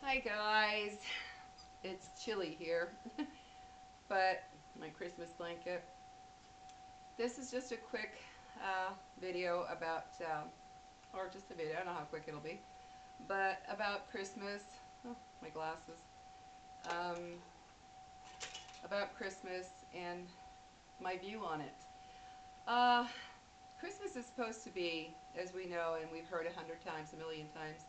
Hi guys, it's chilly here, but my Christmas blanket. This is just a quick video about, or just a video, I don't know how quick it'll be, but about Christmas, oh, my glasses, um, about Christmas and my view on it. Uh, Christmas is supposed to be, as we know and we've heard 100 times, a million times,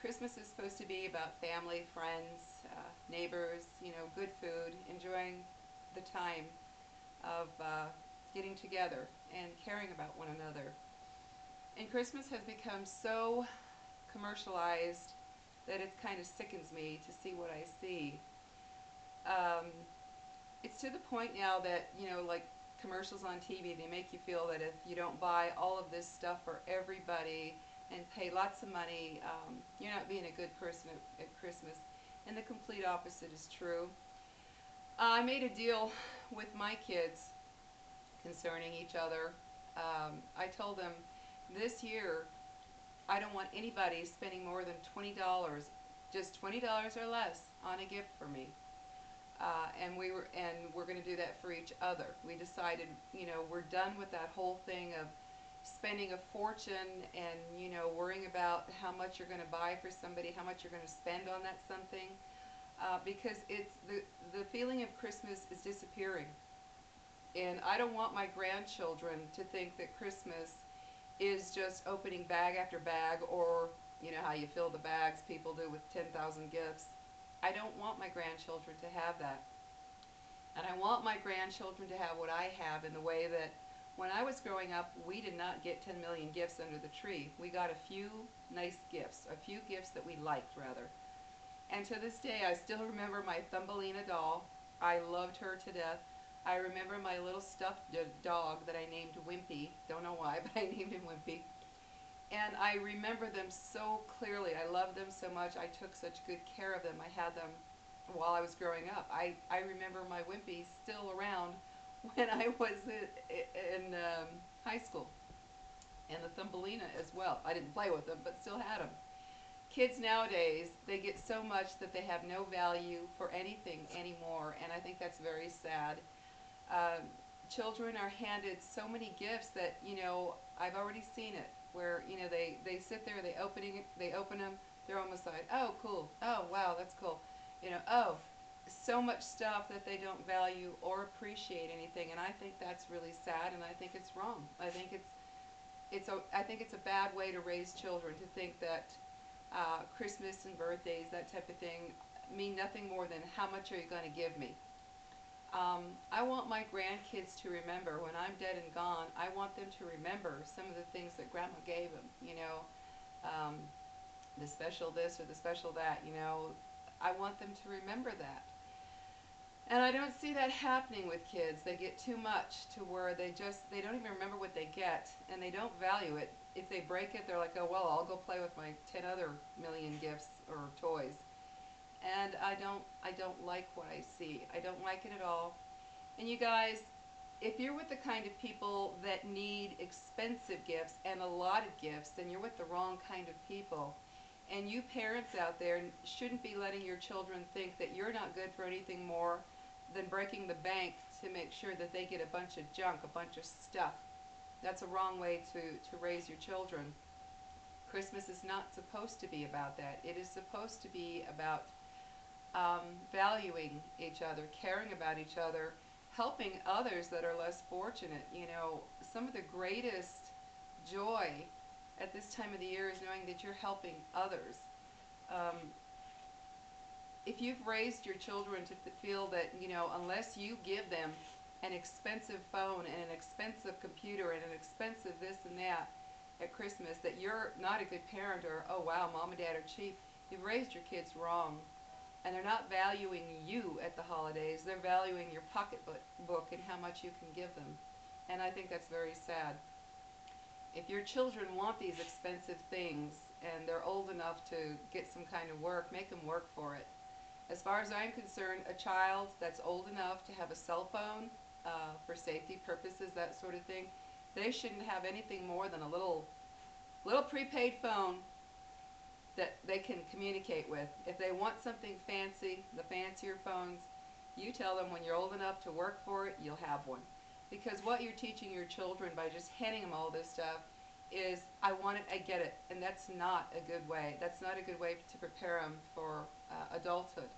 Christmas is supposed to be about family, friends, neighbors, good food, enjoying the time of getting together and caring about one another. And Christmas has become so commercialized that it kind of sickens me to see what I see. Um, it's to the point now that, like commercials on TV, they make you feel that if you don't buy all of this stuff for everybody and pay lots of money, you're not being a good person at Christmas. And the complete opposite is true. I made a deal with my kids concerning each other. I told them this year I don't want anybody spending more than $20, just $20 or less, on a gift for me. And we're going to do that for each other. We decided, we're done with that whole thing of spending a fortune and worrying about how much you're going to buy for somebody, how much you're going to spend on that something, because it's the feeling of Christmas is disappearing. And I don't want my grandchildren to think that Christmas is just opening bag after bag, or how you fill the bags people do with 10,000 gifts. I don't want my grandchildren to have that. And I want my grandchildren to have what I have, in the way that when I was growing up, we did not get 10 million gifts under the tree. We got a few nice gifts, a few gifts that we liked, rather. And to this day, I still remember my Thumbelina doll. I loved her to death. I remember my little stuffed dog that I named Wimpy. Don't know why, but I named him Wimpy. And I remember them so clearly. I loved them so much. I took such good care of them. I had them while I was growing up. I remember my Wimpy still around when I was in high school. And the Thumbelina as well. I didn't play with them, but still had them. Kids nowadays, they get so much that they have no value for anything anymore, and I think that's very sad. Um, Children are handed so many gifts that, I've already seen it, where, they sit there, they open them, they're almost like, oh, cool, oh, wow, that's cool. Oh, so much stuff that they don't value or appreciate anything, and I think that's really sad, and I think it's wrong. I think it's a bad way to raise children, to think that Christmas and birthdays, that type of thing, mean nothing more than how much are you going to give me. I want my grandkids to remember, when I'm dead and gone, I want them to remember some of the things that Grandma gave them, um, the special this or the special that, I want them to remember that. And I don't see that happening with kids. They get too much to where they don't even remember what they get, and they don't value it. If they break it, they're like, oh well, I'll go play with my 10 other million gifts or toys. And I don't like what I see. I don't like it at all. And you guys, if you're with the kind of people that need expensive gifts and a lot of gifts, then you're with the wrong kind of people. And you parents out there shouldn't be letting your children think that you're not good for anything more than breaking the bank to make sure that they get a bunch of junk, a bunch of stuff. That's a wrong way to raise your children. Christmas is not supposed to be about that. It is supposed to be about valuing each other, caring about each other, helping others that are less fortunate. Some of the greatest joy at this time of the year is knowing that you're helping others. Um, if you've raised your children to feel that, unless you give them an expensive phone and an expensive computer and an expensive this and that at Christmas, that you're not a good parent, or, oh wow, mom and dad are cheap, you've raised your kids wrong. And they're not valuing you at the holidays, they're valuing your pocketbook and how much you can give them. And I think that's very sad. If your children want these expensive things and they're old enough to get some kind of work, make them work for it. As far as I'm concerned, a child that's old enough to have a cell phone for safety purposes, that sort of thing, they shouldn't have anything more than a little prepaid phone that they can communicate with. If they want something fancy, the fancier phones, you tell them when you're old enough to work for it, you'll have one. Because what you're teaching your children by just handing them all this stuff is, I want it, I get it. And that's not a good way. That's not a good way to prepare them for adulthood.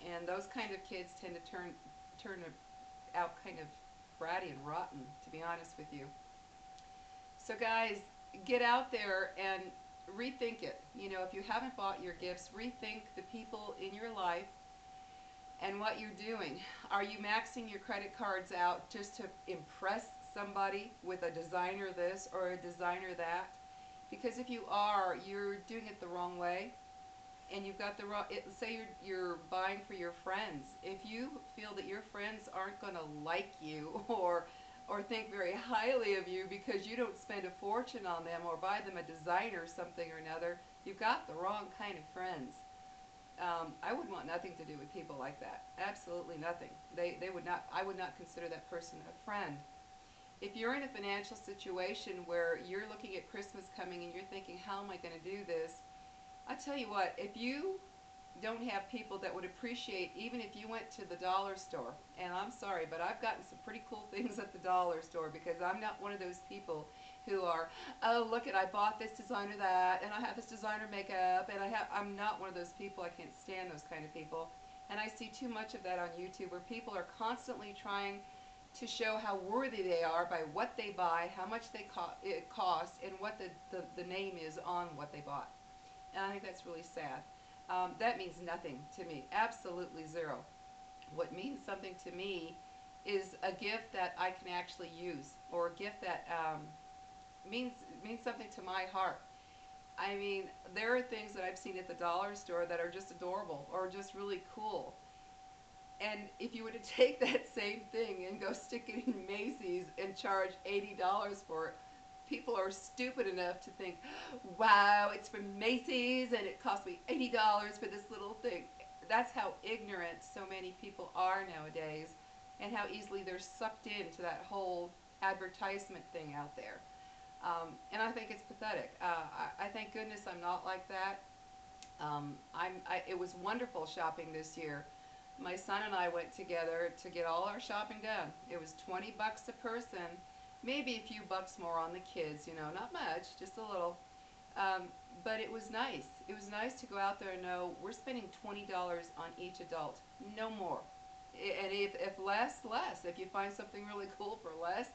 And those kind of kids tend to turn out kind of bratty and rotten, to be honest with you. So guys, get out there and rethink it. You know, if you haven't bought your gifts, rethink the people in your life and what you're doing. Are you maxing your credit cards out just to impress somebody with a designer this or a designer that? Because if you are, you're doing it the wrong way. And you've got the wrong, say you're buying for your friends. If you feel that your friends aren't going to like you or think very highly of you because you don't spend a fortune on them or buy them a designer something or another, you've got the wrong kind of friends. I would want nothing to do with people like that. Absolutely nothing. They would not. I would not consider that person a friend. If you're in a financial situation where you're looking at Christmas coming and you're thinking, how am I going to do this? I tell you what, if you don't have people that would appreciate, even if you went to the dollar store, and I'm sorry, but I've gotten some pretty cool things at the dollar store because I'm not one of those people who are, oh, look at, I bought this designer that, and I have this designer makeup, and I'm not one of those people. I can't stand those kind of people. And I see too much of that on YouTube where people are constantly trying to show how worthy they are by what they buy, how much it costs, and what the name is on what they bought. And I think that's really sad. That means nothing to me, absolutely zero. What means something to me is a gift that I can actually use, or a gift that means something to my heart. I mean, there are things that I've seen at the dollar store that are just adorable or just really cool. And if you were to take that same thing and go stick it in Macy's and charge $80 for it, people are stupid enough to think, wow, it's from Macy's and it cost me $80 for this little thing. That's how ignorant so many people are nowadays, and how easily they're sucked into that whole advertisement thing out there. And I think it's pathetic. I thank goodness I'm not like that. It was wonderful shopping this year. My son and I went together to get all our shopping done. It was 20 bucks a person, maybe a few bucks more on the kids, you know, not much, just a little. Um, but it was nice. It was nice to go out there and know we're spending $20 on each adult, no more. And if less, less. If you find something really cool for less,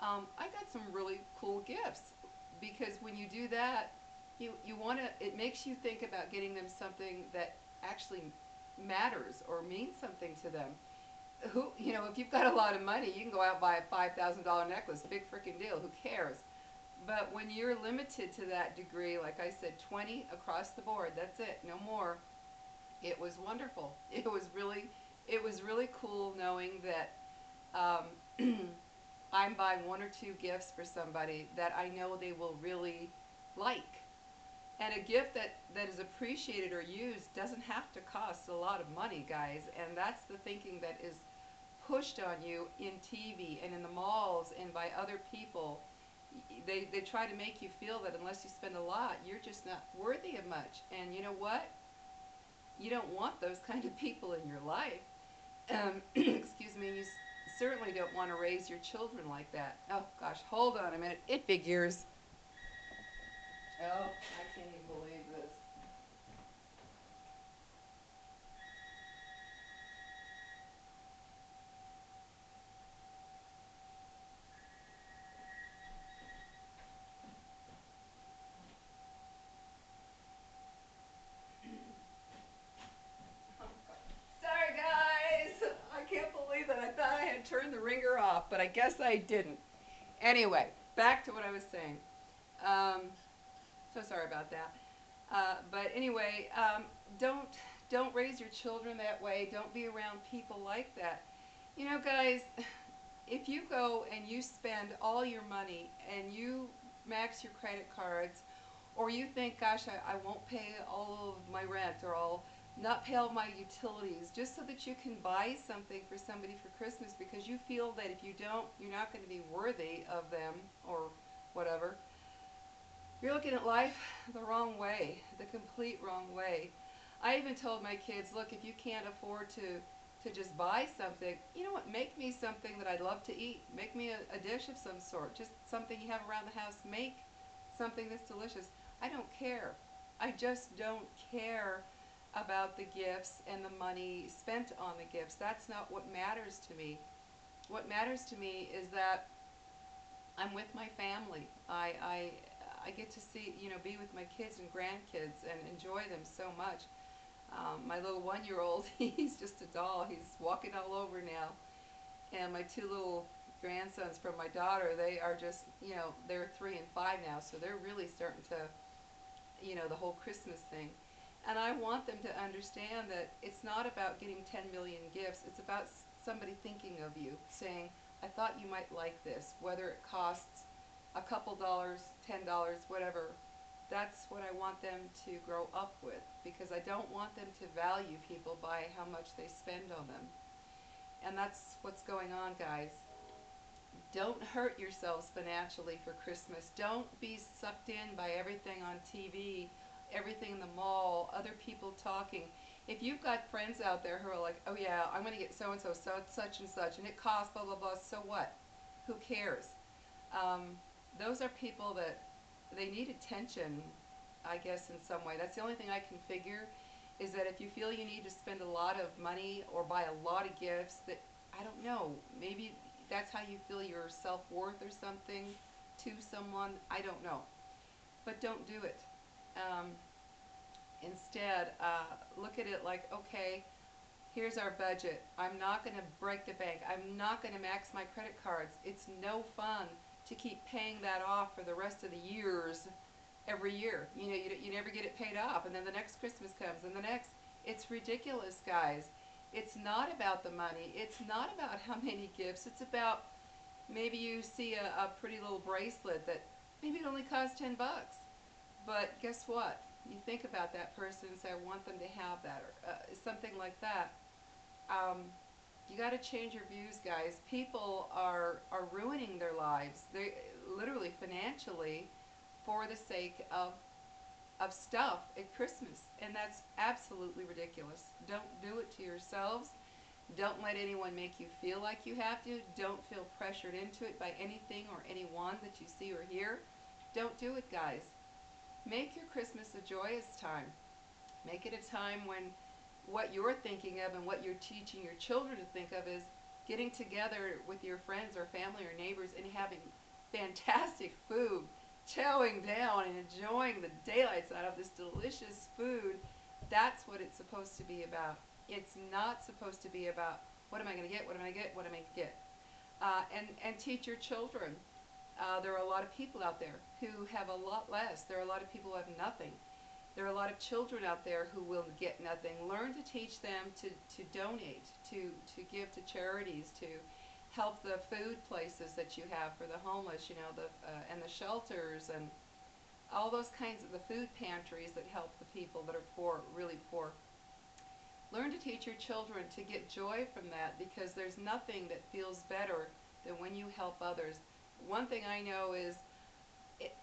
I got some really cool gifts, because when you do that, you want to. It makes you think about getting them something that actually matters or means something to them. Who, you know, if you've got a lot of money, you can go out and buy a $5,000 necklace, big freaking deal. Who cares? But when you're limited to that degree, like I said, 20 across the board, that's it, no more. It was wonderful. It was really cool knowing that I'm buying one or two gifts for somebody that I know they will really like. And a gift that is appreciated or used doesn't have to cost a lot of money, guys. And that's the thinking that is pushed on you in TV and in the malls and by other people. They try to make you feel that unless you spend a lot, you're just not worthy of much. And you know what? You don't want those kind of people in your life. Excuse me. You certainly don't want to raise your children like that. Oh, gosh, hold on a minute. It figures. Oh, I can't even believe this. Sorry, guys. I can't believe it. I thought I had turned the ringer off, but I guess I didn't. Anyway, back to what I was saying. Um, so sorry about that. But anyway, don't don't raise your children that way. Don't be around people like that. You know, guys, if you go and you spend all your money and you max your credit cards, or you think, gosh, I won't pay all of my rent, or I'll not pay all my utilities, just so that you can buy something for somebody for Christmas because you feel that if you don't, you're not going to be worthy of them or whatever. You're looking at life the wrong way, the complete wrong way. I even told my kids, look, if you can't afford to just buy something, you know what, make me something that I'd love to eat. Make me a dish of some sort, just something you have around the house. Make something that's delicious. I don't care. I just don't care about the gifts and the money spent on the gifts. That's not what matters to me. What matters to me is that I'm with my family. I get to see, be with my kids and grandkids and enjoy them so much. My little 1-year-old, he's just a doll. He's walking all over now. And my two little grandsons from my daughter, they are just, they're 3 and 5 now, so they're really starting to, the whole Christmas thing. And I want them to understand that it's not about getting 10 million gifts. It's about somebody thinking of you, saying, I thought you might like this, whether it costs a couple dollars, $10, whatever. That's what I want them to grow up with, because I don't want them to value people by how much they spend on them. And that's what's going on, guys. Don't hurt yourselves financially for Christmas. Don't be sucked in by everything on TV, everything in the mall, other people talking. If you've got friends out there who are like, oh yeah, I'm going to get so and so, such and such, and it costs blah, blah, blah, so what? Who cares? Um, those are people that they need attention, I guess, in some way. That's the only thing I can figure, is that if you feel you need to spend a lot of money or buy a lot of gifts, that, I don't know, maybe that's how you feel your self-worth or something to someone. I don't know. But don't do it. Um, Instead, look at it like, okay, here's our budget. I'm not going to break the bank. I'm not going to max my credit cards. It's no fun to keep paying that off for the rest of the years every year. You never get it paid off, and then the next Christmas comes, and the next. It's ridiculous, guys. It's not about the money. It's not about how many gifts. It's about, maybe you see a pretty little bracelet that maybe it only costs $10, but guess what? You think about that person and say, I want them to have that, or something like that. Um, you got to change your views, guys. People are ruining their lives. They literally financially for the sake of stuff at Christmas, and that's absolutely ridiculous. Don't do it to yourselves. Don't let anyone make you feel like you have to. Don't feel pressured into it by anything or anyone that you see or hear. Don't do it, guys. Make your Christmas a joyous time. Make it a time when what you're thinking of and what you're teaching your children to think of is getting together with your friends or family or neighbors and having fantastic food, chowing down and enjoying the daylights out of this delicious food. That's what it's supposed to be about. It's not supposed to be about, what am I going to get, what am I going to get, what am I going to get. And teach your children. There are a lot of people out there who have a lot less. There are a lot of people who have nothing. There are a lot of children out there who will get nothing. Learn to teach them to donate, to give to charities, to help the food places that you have for the homeless, and the shelters and all those kinds of the food pantries that help the people that are poor, really poor. Learn to teach your children to get joy from that, because there's nothing that feels better than when you help others. One thing I know is,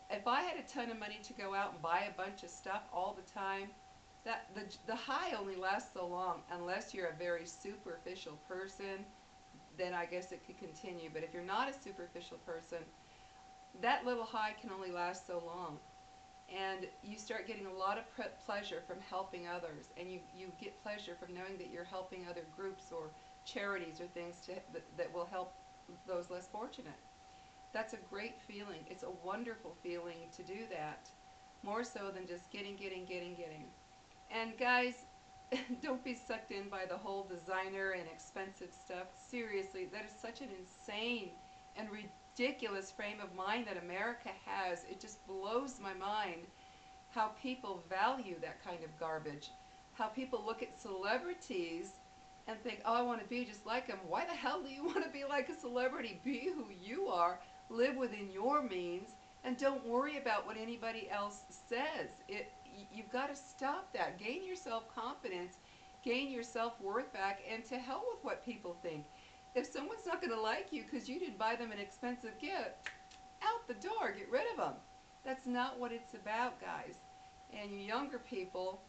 if I had a ton of money to go out and buy a bunch of stuff all the time, that the high only lasts so long, unless you're a very superficial person. Then I guess it could continue. But if you're not a superficial person, that little high can only last so long. And you start getting a lot of pleasure from helping others, and you get pleasure from knowing that you're helping other groups or charities or things that will help those less fortunate. That's a great feeling. It's a wonderful feeling to do that, more so than just getting, getting, getting, getting. And guys, don't be sucked in by the whole designer and expensive stuff. Seriously, that is such an insane and ridiculous frame of mind that America has. It just blows my mind how people value that kind of garbage. How people look at celebrities and think, oh, I want to be just like them. Why the hell do you want to be like a celebrity? Be who you are. Live within your means, and don't worry about what anybody else says. You've got to stop that. Gain your self-confidence, gain your self-worth back, and to hell with what people think. If someone's not going to like you because you didn't buy them an expensive gift, out the door, get rid of them. That's not what it's about, guys. And you younger people,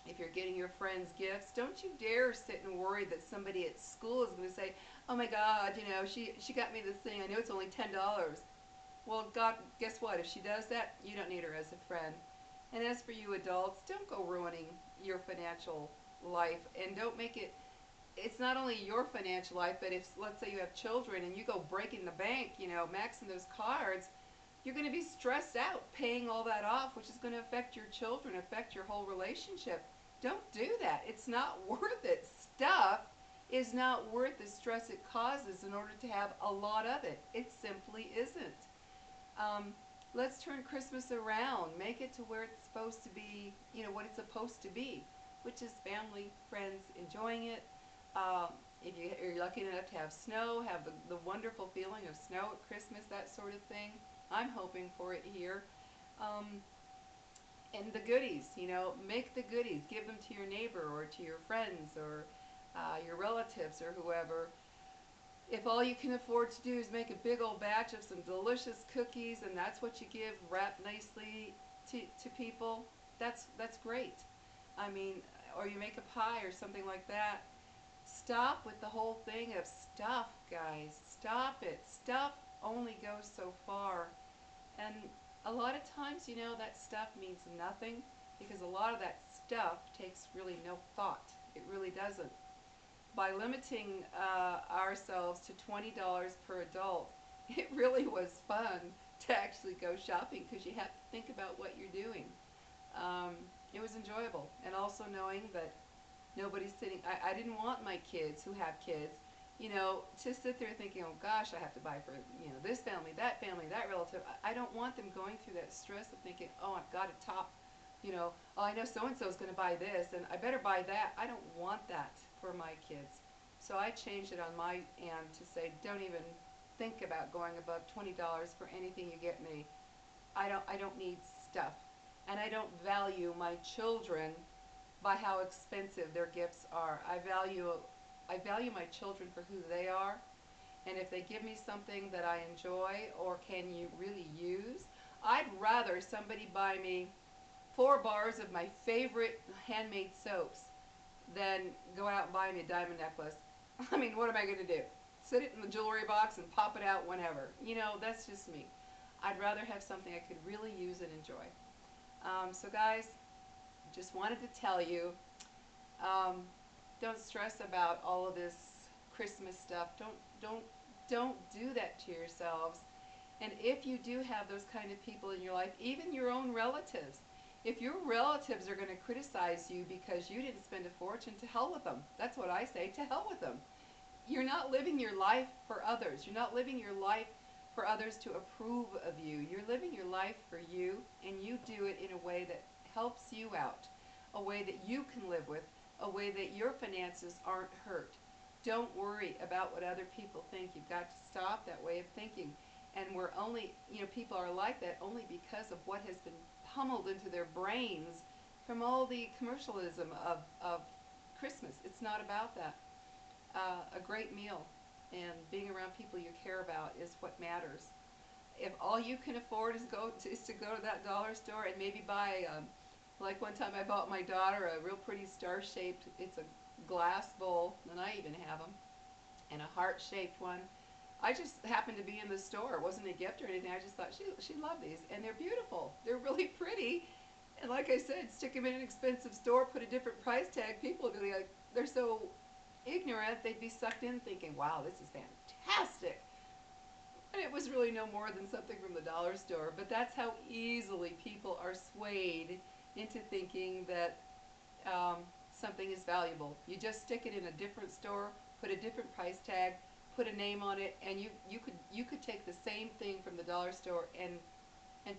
if you're getting your friends gifts, don't you dare sit and worry that somebody at school is going to say, "Oh my God, she got me this thing. I know it's only $10." Well, God, guess what? If she does that, you don't need her as a friend. And as for you adults, don't go ruining your financial life, and don't make it. It's not only your financial life, but if let's say you have children and you go breaking the bank, maxing those cards, you're going to be stressed out paying all that off, which is going to affect your children, affect your whole relationship. Don't do that. It's not worth it. Stuff is not worth the stress it causes in order to have a lot of it. It simply isn't. Um, let's turn Christmas around. Make it to where it's supposed to be, what it's supposed to be, which is family, friends, enjoying it. Um, if you're lucky enough to have snow, have the wonderful feeling of snow at Christmas, that sort of thing. I'm hoping for it here. Um, and the goodies, make the goodies. Give them to your neighbor or to your friends or your relatives or whoever. If all you can afford to do is make a big old batch of some delicious cookies and that's what you give wrapped nicely to people, that's great. I mean, or you make a pie or something like that. Stop with the whole thing of stuff, guys. Stop it. Stuff only goes so far. And a lot of times, that stuff means nothing because a lot of that stuff takes really no thought. It really doesn't. By limiting ourselves to $20 per adult, it really was fun to actually go shopping because you have to think about what you're doing. Um, it was enjoyable, and also knowing that nobody's sitting. I didn't want my kids who have kids, to sit there thinking, oh gosh, I have to buy for this family, that relative. I don't want them going through that stress of thinking, oh, I've got to top, oh, I know so and so is going to buy this, and I better buy that. I don't want that for my kids. So I changed it on my end to say, don't even think about going above $20 for anything you get me. I don't need stuff, and I don't value my children by how expensive their gifts are. I value my children for who they are, and if they give me something that I enjoy or can you really use, I'd rather somebody buy me 4 bars of my favorite handmade soaps than go out and buy me a diamond necklace. I mean, what am I going to do? Sit it in the jewelry box and pop it out whenever. That's just me. I'd rather have something I could really use and enjoy. So guys, just wanted to tell you, um, don't stress about all of this Christmas stuff. Don't don't do that to yourselves. And if you do have those kind of people in your life, even your own relatives, if your relatives are going to criticize you because you didn't spend a fortune, to hell with them. That's what I say. To hell with them. You're not living your life for others. You're not living your life for others to approve of you. You're living your life for you, and you do it in a way that helps you out, a way that you can live with, a way that your finances aren't hurt. Don't worry about what other people think. You've got to stop that way of thinking. And we're only, people are like that only because of what has been pummeled into their brains from all the commercialism of Christmas. It's not about that. A great meal and being around people you care about is what matters. If all you can afford is to go to that dollar store and maybe buy, like one time I bought my daughter a real pretty star-shaped, it's a glass bowl, and I even have them, and a heart-shaped one. I just happened to be in the store. It wasn't a gift or anything. I just thought she'd love these, and they're beautiful. They're really pretty. And like I said, stick them in an expensive store, put a different price tag. People would be like, they're so ignorant, they'd be sucked in thinking, wow, this is fantastic. And it was really no more than something from the dollar store. But that's how easily people are swayed into thinking that um, something is valuable. You just stick it in a different store, put a different price tag, put a name on it, and you could take the same thing from the dollar store, and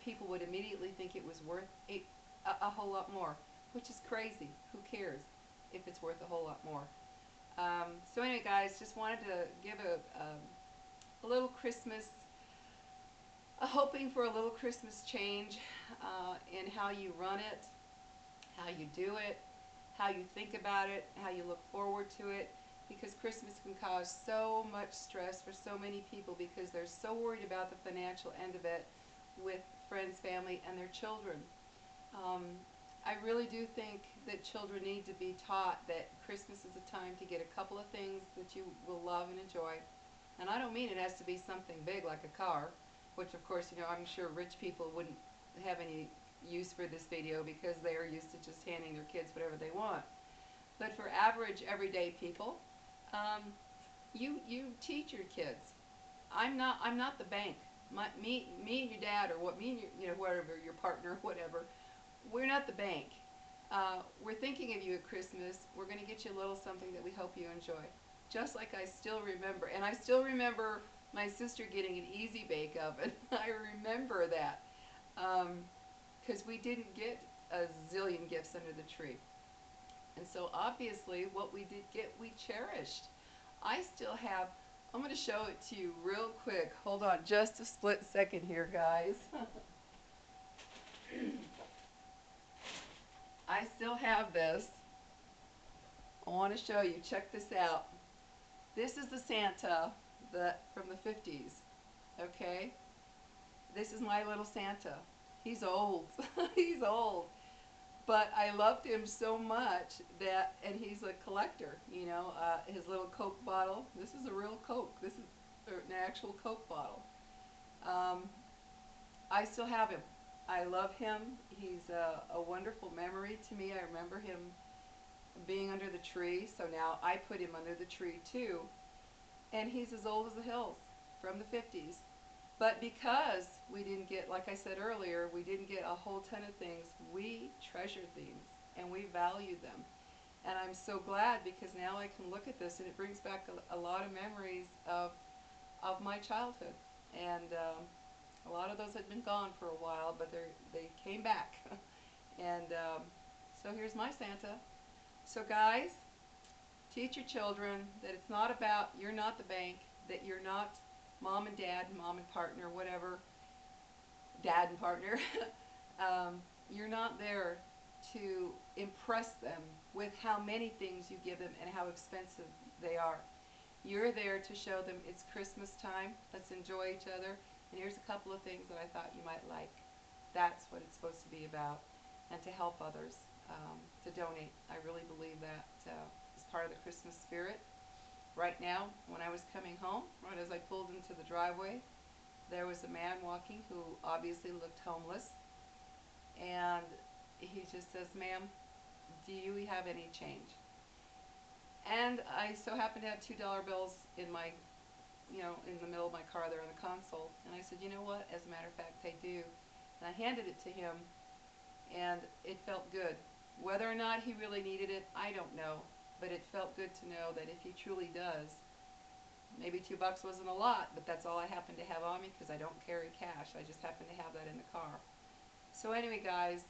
people would immediately think it was worth a whole lot more, which is crazy. Who cares if it's worth a whole lot more? So anyway, guys, just wanted to give a little Christmas, hoping for a little Christmas change in how you run it, how you do it, how you think about it, how you look forward to it, because Christmas can cause so much stress for so many people because they're so worried about the financial end of it with friends, family, and their children. Um, I really do think that children need to be taught that Christmas is a time to get a couple of things that you will love and enjoy. And I don't mean it has to be something big like a car, which of course, I'm sure rich people wouldn't have any use for this video because they are used to just handing their kids whatever they want. But for average, everyday people, um, you teach your kids. I'm not the bank. Me and your dad, or what me and whatever your partner, whatever. We're not the bank. We're thinking of you at Christmas. We're going to get you a little something that we hope you enjoy. Just like I still remember, and I still remember my sister getting an Easy Bake Oven. I remember that because we didn't get a zillion gifts under the tree. And so obviously what we did get, we cherished. I still have, I'm going to show it to you real quick. Hold on just a split second here, guys. I still have this. I want to show you. Check this out. This is the Santa from the 50s. Okay? This is my little Santa. He's old. He's old. But I loved him so much that, and he's a collector, his little Coke bottle. This is a real Coke. This is an actual Coke bottle. Um, I still have him. I love him. He's a wonderful memory to me. I remember him being under the tree, so now I put him under the tree too. And he's as old as the hills, from the 50s. But because we didn't get, like I said earlier, we didn't get a whole ton of things, we treasured these and we valued them. And I'm so glad because now I can look at this and it brings back a lot of memories of my childhood. And a lot of those had been gone for a while, but they came back. And so here's my Santa. So guys, teach your children that it's not about, you're not the bank, that you're not mom and dad, mom and partner, whatever, dad and partner. You're not there to impress them with how many things you give them and how expensive they are. You're there to show them it's Christmas time, let's enjoy each other, and here's a couple of things that I thought you might like. That's what it's supposed to be about, and to help others, to donate. I really believe that is part of the Christmas spirit. Right now, when I was coming home, right as I pulled into the driveway, there was a man walking who obviously looked homeless, and he just says, "Ma'am, do you have any change?" And I so happened to have $2 bills in my, in the middle of my car there on the console, and I said, "You know what, as a matter of fact, I do." And I handed it to him, and it felt good. Whether or not he really needed it, I don't know, but it felt good to know that if he truly does, maybe $2 wasn't a lot, but that's all I happen to have on me because I don't carry cash. I just happen to have that in the car. So anyway, guys,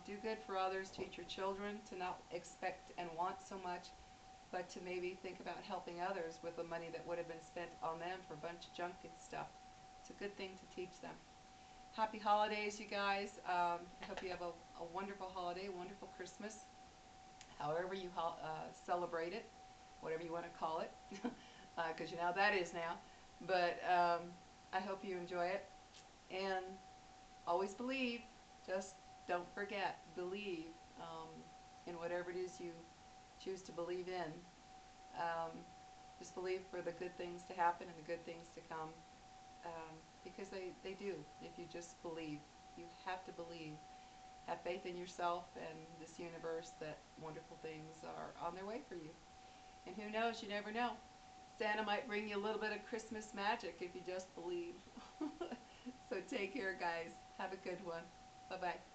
do good for others. Teach your children to not expect and want so much, but to maybe think about helping others with the money that would have been spent on them for a bunch of junk and stuff. It's a good thing to teach them. Happy holidays, you guys. I hope you have a wonderful holiday, a wonderful Christmas, however you celebrate it, whatever you want to call it, because you know how that is now. But I hope you enjoy it, and always believe. Just don't forget, believe in whatever it is you choose to believe in. Um, just believe for the good things to happen and the good things to come, because they do. If you just believe, you have to believe. Have faith in yourself and this universe that wonderful things are on their way for you. And who knows, you never know. Santa might bring you a little bit of Christmas magic if you just believe. So take care, guys. Have a good one. Bye-bye.